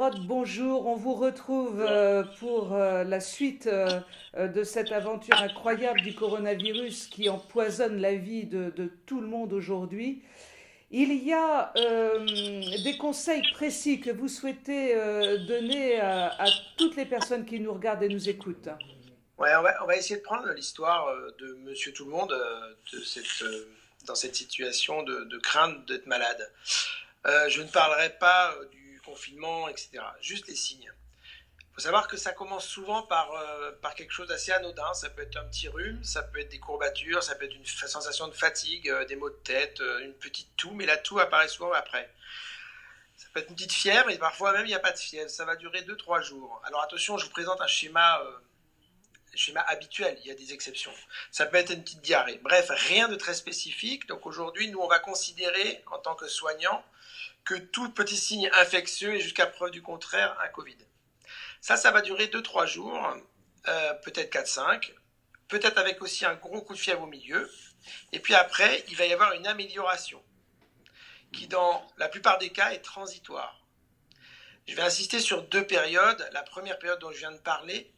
Roth, bonjour. On vous retrouve pour la suite de cette aventure incroyable du coronavirus qui empoisonne la vie de tout le monde aujourd'hui. Il y a des conseils précis que vous souhaitez donner à toutes les personnes qui nous regardent et nous écoutent. Ouais, on va essayer de prendre l'histoire de Monsieur Tout le Monde dans cette situation de crainte d'être malade. Je ne parlerai pas du confinement, etc. Juste les signes. Il faut savoir que ça commence souvent par quelque chose d'assez anodin. Ça peut être un petit rhume, ça peut être des courbatures, ça peut être une sensation de fatigue, des maux de tête, une petite toux, mais la toux apparaît souvent après. Ça peut être une petite fièvre et parfois même il n'y a pas de fièvre. Ça va durer 2-3 jours. Alors attention, je vous présente un schéma habituel, il y a des exceptions. Ça peut être une petite diarrhée. Bref, rien de très spécifique. Donc aujourd'hui, nous, on va considérer, en tant que soignants, que tout petit signe infectieux est jusqu'à preuve du contraire un Covid. Ça va durer 2-3 jours, peut-être 4-5, peut-être avec aussi un gros coup de fièvre au milieu. Et puis après, il va y avoir une amélioration qui, dans la plupart des cas, est transitoire. Je vais insister sur 2 périodes. La première période dont je viens de parler,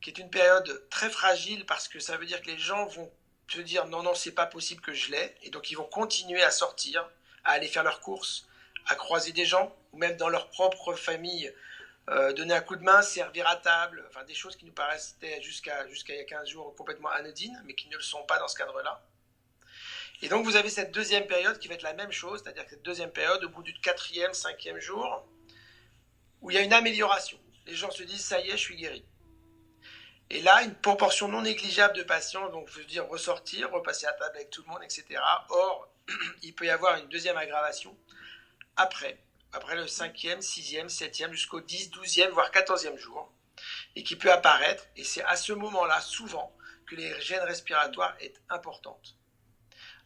qui est une période très fragile parce que ça veut dire que les gens vont se dire non, c'est pas possible que je l'ai, et donc ils vont continuer à sortir, à aller faire leurs courses, à croiser des gens, ou même dans leur propre famille, donner un coup de main, servir à table, enfin des choses qui nous paraissaient jusqu'à il y a 15 jours complètement anodines, mais qui ne le sont pas dans ce cadre-là. Et donc vous avez cette deuxième période qui va être la même chose, c'est-à-dire que cette deuxième période, au bout du 4e, 5e jour, où il y a une amélioration. Les gens se disent ça y est, je suis guéri. Et là, une proportion non négligeable de patients vont dire ressortir, repasser à table avec tout le monde, etc. Or, il peut y avoir une deuxième aggravation après le 5e, 6e, 7e, jusqu'au 10, 12e, voire 14e jour, et qui peut apparaître, et c'est à ce moment-là, souvent, que l'hygiène respiratoire est importante.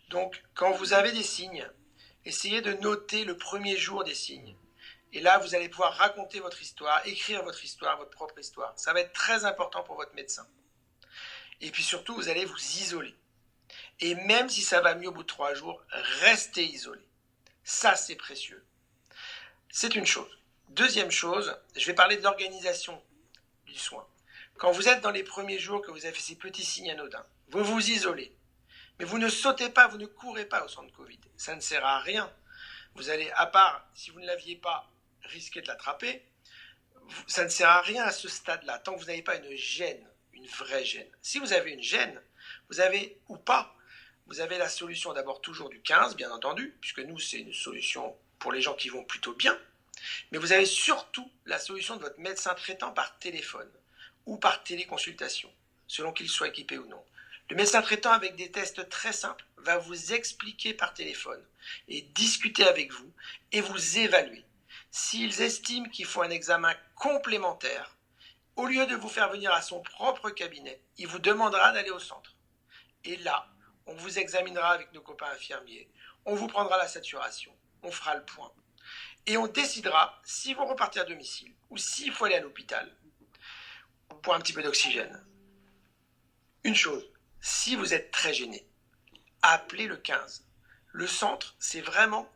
Donc, quand vous avez des signes, essayez de noter le premier jour des signes. Et là, vous allez pouvoir raconter votre histoire, écrire votre histoire, votre propre histoire. Ça va être très important pour votre médecin. Et puis surtout, vous allez vous isoler. Et même si ça va mieux au bout de 3 jours, restez isolé. Ça, c'est précieux. C'est une chose. Deuxième chose, je vais parler de l'organisation du soin. Quand vous êtes dans les premiers jours, que vous avez fait ces petits signes anodins, vous vous isolez. Mais vous ne sautez pas, vous ne courez pas au centre Covid. Ça ne sert à rien. Vous allez, à part, si vous ne l'aviez pas, risquer de l'attraper. Ça ne sert à rien à ce stade-là, tant que vous n'avez pas une gêne, une vraie gêne. Si vous avez une gêne, vous avez, ou pas, vous avez la solution d'abord toujours du 15, bien entendu, puisque nous, c'est une solution pour les gens qui vont plutôt bien. Mais vous avez surtout la solution de votre médecin traitant par téléphone ou par téléconsultation, selon qu'il soit équipé ou non. Le médecin traitant, avec des tests très simples, va vous expliquer par téléphone et discuter avec vous et vous évaluer. S'ils estiment qu'il faut un examen complémentaire, au lieu de vous faire venir à son propre cabinet, il vous demandera d'aller au centre. Et là, on vous examinera avec nos copains infirmiers, on vous prendra la saturation, on fera le point. Et on décidera si vous repartez à domicile ou s'il faut aller à l'hôpital pour un petit peu d'oxygène. Une chose, si vous êtes très gêné, appelez le 15. Le centre, c'est vraiment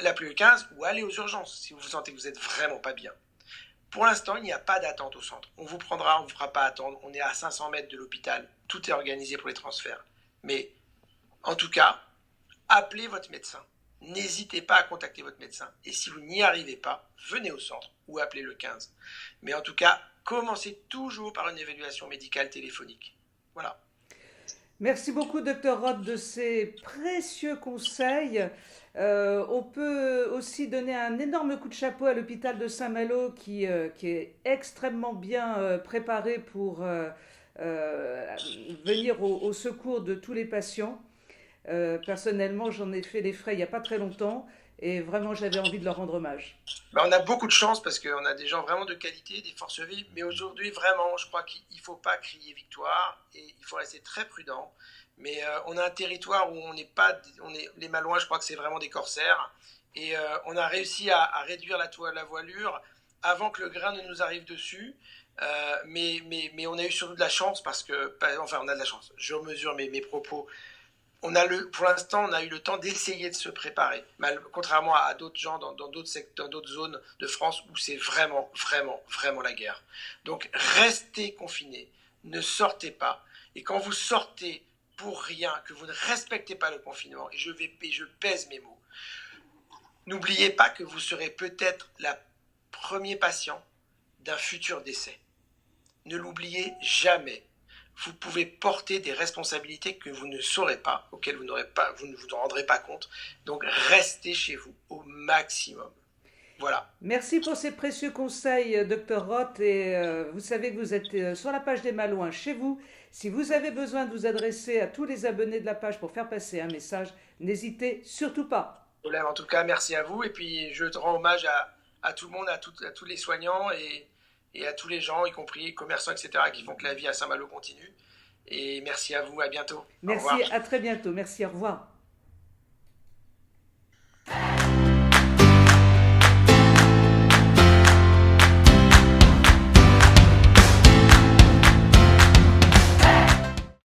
l'appeler le 15 ou aller aux urgences si vous sentez que vous n'êtes vraiment pas bien. Pour l'instant, il n'y a pas d'attente au centre. On vous prendra, on ne vous fera pas attendre. On est à 500 mètres de l'hôpital. Tout est organisé pour les transferts. Mais en tout cas, appelez votre médecin. N'hésitez pas à contacter votre médecin. Et si vous n'y arrivez pas, venez au centre ou appelez le 15. Mais en tout cas, commencez toujours par une évaluation médicale téléphonique. Voilà. Merci beaucoup, Dr. Roth, de ces précieux conseils. On peut aussi donner un énorme coup de chapeau à l'hôpital de Saint-Malo qui est extrêmement bien préparé pour venir au secours de tous les patients. Personnellement, j'en ai fait les frais il n'y a pas très longtemps et vraiment j'avais envie de leur rendre hommage. On a beaucoup de chance parce qu'on a des gens vraiment de qualité, des forces vives, mais aujourd'hui vraiment je crois qu'il ne faut pas crier victoire et il faut rester très prudent. Mais on a un territoire où les Malouins, je crois que c'est vraiment des corsaires, et on a réussi à réduire la voilure avant que le grain ne nous arrive dessus. Mais on a eu surtout de la chance parce que, enfin on a de la chance, je mesure mes propos. pour l'instant, on a eu le temps d'essayer de se préparer, contrairement à d'autres gens dans d'autres zones de France où c'est vraiment, vraiment, vraiment la guerre. Donc, restez confinés, ne sortez pas. Et quand vous sortez pour rien, que vous ne respectez pas le confinement, et je pèse mes mots, n'oubliez pas que vous serez peut-être le premier patient d'un futur décès. Ne l'oubliez jamais. Vous pouvez porter des responsabilités que vous ne saurez pas, auxquelles vous ne vous rendrez pas compte. Donc, restez chez vous au maximum. Voilà. Merci pour ces précieux conseils, Dr Roth. Et vous savez que vous êtes sur la page des Malouins chez vous. Si vous avez besoin de vous adresser à tous les abonnés de la page pour faire passer un message, n'hésitez surtout pas. En tout cas, merci à vous. Et puis, je te rends hommage à tout le monde, à tous les soignants et à tous les gens, y compris les commerçants, etc., qui font que la vie à Saint-Malo continue. Et merci à vous, à bientôt. Merci, à très bientôt. Merci, au revoir.